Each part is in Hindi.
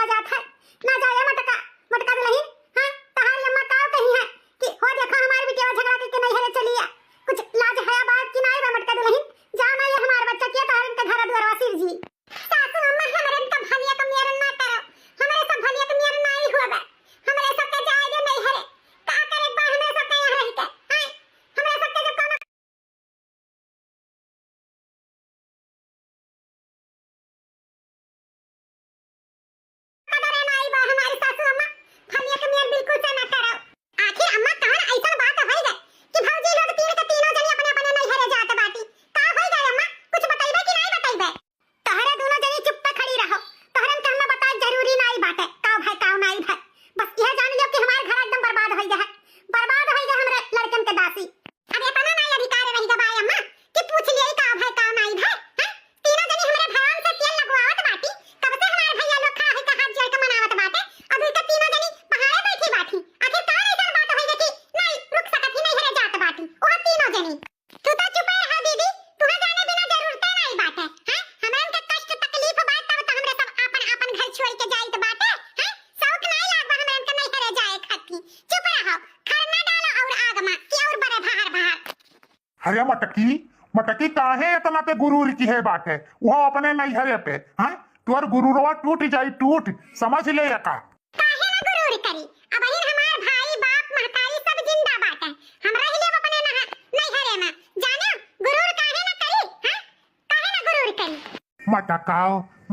आ जात है ना जाए मटका मटका दुल्हन। हां तहारी अम्मा का कही है कि हो देखो हमारे बिटिया झगड़ा करके नहीं हरे चलिए कुछ लाज है बात की नहीं बा मटका दुल्हन जाओ ना ये हमारा बच्चा किया तार इनका घर द्वारवा सिर जी। सासू अम्मा हमरे इनका भलिया का मेरन ना करो हमारे सब भलिया का मेरन नहीं होगा हमारे सब के जाए दे नहीं हरे का करे बा हमें सब के यहां रह के हां हमारे सब के जो कोनो कदर नहीं बा हमारी सासू अम्मा भलिया का मेर बिल्कुल से ना करो। आखिर अम्मा तहर ऐसा बात है गए कि भौजी लोग तीन के तीनों जनी अपने अपने नहीं हरे जात बाटी का होई गए अम्मा कुछ बताइबे कि नहीं बताइबे। तहरे दोनों जनी चुप पे खड़ी रहो तहरन के हमें बताए जरूरी नहीं बाटे का भाई का नहीं भाई बस यह जान लियो कि हमारे घर एकदम बर्बाद हो गया है हमरे लड़कन के दासी। अब इतना नहीं अधिकार रही गए भाई अम्मा कि पूछ लिए का भाई का नहीं भाई हैं तीनों जनी हमरे भगवान से तेल लगवावत बाटी कब से हमारे भैया लोग खा है का हाथ जोड़ के मनावत बाटे अब इनका तीनों जनी पहाड़े बैठी बाटी आखिर का ऐसा बात होई कि नहीं रुक सकत ही नहीं हरे जात बाटी ओ तीनों जनी तू तो चुप रह दीदी तुहे जाने बिना जरूरत नहीं बाटे हैं हमरा इनके कष्ट तकलीफ बात तब तो हमरे सब अपन अपन घर छोड़ के जाइत बाटे हैं शौक नहीं लागबा हमरा इनके नहीं हरे जाए खाती चुप रहो खरना डालो और आगमा कि और बड़े बाहर बाहर। अरे मटकी मटकी काहे इतना पे गुरूर की है बात है वो अपने नहीं हरे पे हैं तोर गुरूरवा टूट जाई टूट समझ ले का काहे ना गुरूर करी अब इन हमार भाई बाप महतारी सब जिंदा बाटे हमरा ही लेब अपने नहीं हरे में जानो गुरूर काहे ना करी हैं काहे ना गुरूर करी।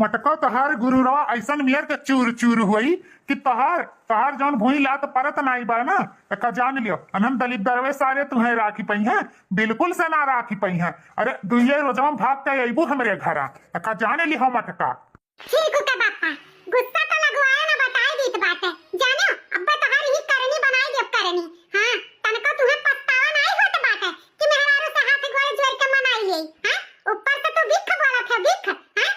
मटका तहार गुरूरवा ऐसन मियर के चूर चूर हुई कि तहार जौन भूई लात परत नहीं बा ना का जान लियो अनंत दलित दरवे सारे तुम्हें राखी पई हैं बिल्कुल से ना राखी पई हैं। अरे दुइये रोजवा भाग के अइबू हमरे घरा का जान लियो मटका। ठीक है बापा गुस्सा तो लगवाया ना बताई दीत बाटे जानो अब्बा तहार ही करनी बनाई देब करनी हां तनको तुम्हें पछतावा नहीं होत बाटे कि मेहरारू से हाथ गोड़ जोड़ के मनाई हां ऊपर से तू भिख बोला था भिख हां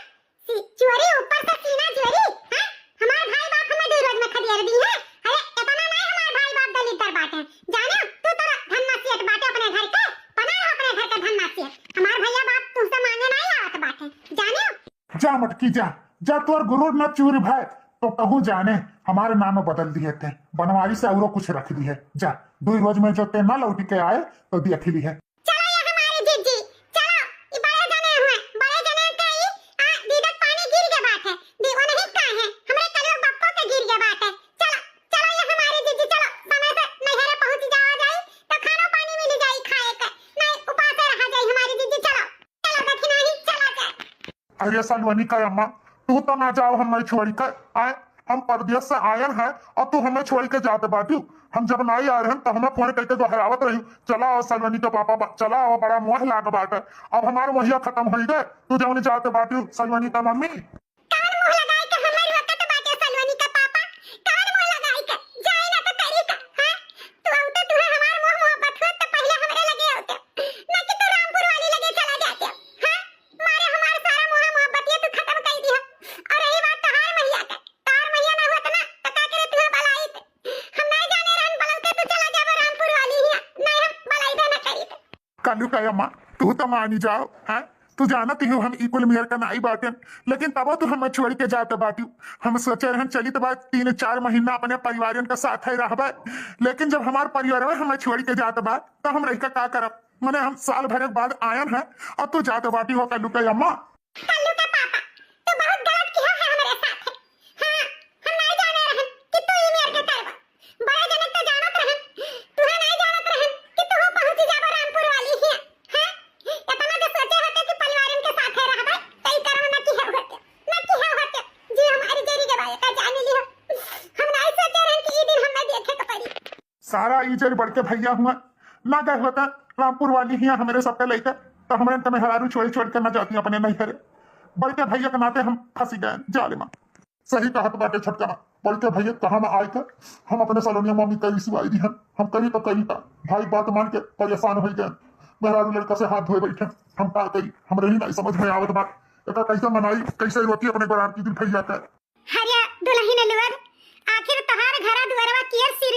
चोरी ऊपर से सीना चोरी हां हमार भाई बाप हमें दो रोज में खदियर दी है अरे इतना नहीं हमार भाई बाप दलित दर बाटे जानो तू तो धन नसीहत बाटे अपने घर के बना रहा अपने घर का धन नसीहत हमार भैया बाप तुमसे मांगे नहीं आवत बाटे जानो। जा मटकी जा तोर गुरूर न चूर भाई तो कहूँ जाने हमारे नाम बदल दिए थे बनवारी से औरो कुछ रख दी है जा 2 रोज में जो ते न लौट के आए तो देख ली है। चलो ये हमारे जीजी चलो ये बड़े जने हुए बड़े जने कई दीदक पानी गिर के बात है दीवा नहीं का है हमरे कलो बप्पो के गिर के बात है चलो चलो ये हमारे जीजी चलो समय से नहरे पहुंच जाओ जाई तो खाना पानी मिल जाई खाए के नहीं उपास रह जाई हमारी जीजी चलो चलो दक्षिणा ही चला जाए। अरे सलवनी का अम्मा तू तो ना जाओ हमें छोड़ कर आए हम परदेश से आयल हैं और तू हमें छोड़ के जाते बाटू हम जब नहीं आ रहे हैं तो हमें फोन करके दोहरावत रही चला और सलवनी के पापा चला और बड़ा मोह लाग बाटे अब हमारे मोहिया खत्म हो गए तू जब जाते बाटू सलवनी का मम्मी कौन मुंह लगाई के हमारी वक्त बाटे सलवनी का पापा कौन मुंह लगाई के जाए ना तो करी का हां तू औते तू हमार मोह मोहब्बत हो तो पहले हमरे लगे होते ना कि तू रामपुर वाली लगे चला जाते हां मारे हमार सारा मोह मोहब्बत ये तू खत्म कर दिया और रही बात तहार मैया का तार मैया ना होत ना तो का करे तू बलाई हम नहीं जाने रहन बलौते तू चला जाबे रामपुर वाली ही नहीं हम बलाई दे ना करी कालू का अम्मा तू तो मानी जाओ हैं तू जानती हो हम इक्वल मेयर का नहीं बाटे लेकिन तब तू हमें छोड़ के जाते बाटू हम सोचे रहन चली तो बात 3-4 महीना अपने परिवारन के साथ ही रहबे लेकिन जब हमार परिवार में हमें छोड़ के जाते बात तो हम रह का करब मने हम साल भर के बाद आयन है और तू जाते बाटी हो कालू का अम्मा कल्लू का पापा तू बहुत गलत किया है हमारे साथ हां हम नहीं जाने रहन कि तू ये मेरे के तरफ बड़े जने तो जानत रहन तू नहीं जानत रहन कि तू पहुंच जाबो रामपुर वाली ही हां इतना जो सोचे होते कि परिवारन के साथ ही रहबे कई कर्म न की होते जी हमारी जेरी के भाई का जान लियो हम नहीं सोचे रहन कि ये दिन हमें देखे के पड़ी सारा इजर बढ़ के भैया हुआ ना गए होता रामपुर वाली ही हमारे सबके लेकर तो हमारे तुम्हें हरारू छोड़ कर ना जाती अपने नहीं करे बड़के भैया के नाते हम फंसी गए जाले मां सही कहा तो बाटे छटका बड़के भैया कहा में आए कर हम अपने सलोनिया मम्मी करी सिवाई दी हम करी तो करी का भाई बात मान के परेशान हो गए मेहरारू लड़का से हाथ धोए बैठे हम का करी हमरे ही नहीं समझ में आवत बात एका कैसे मनाई कैसे रोती अपने बरार की दिल भैया का हरिया दुल्हन लुअर आखिर तहार घरा दुआरवा कियर सिर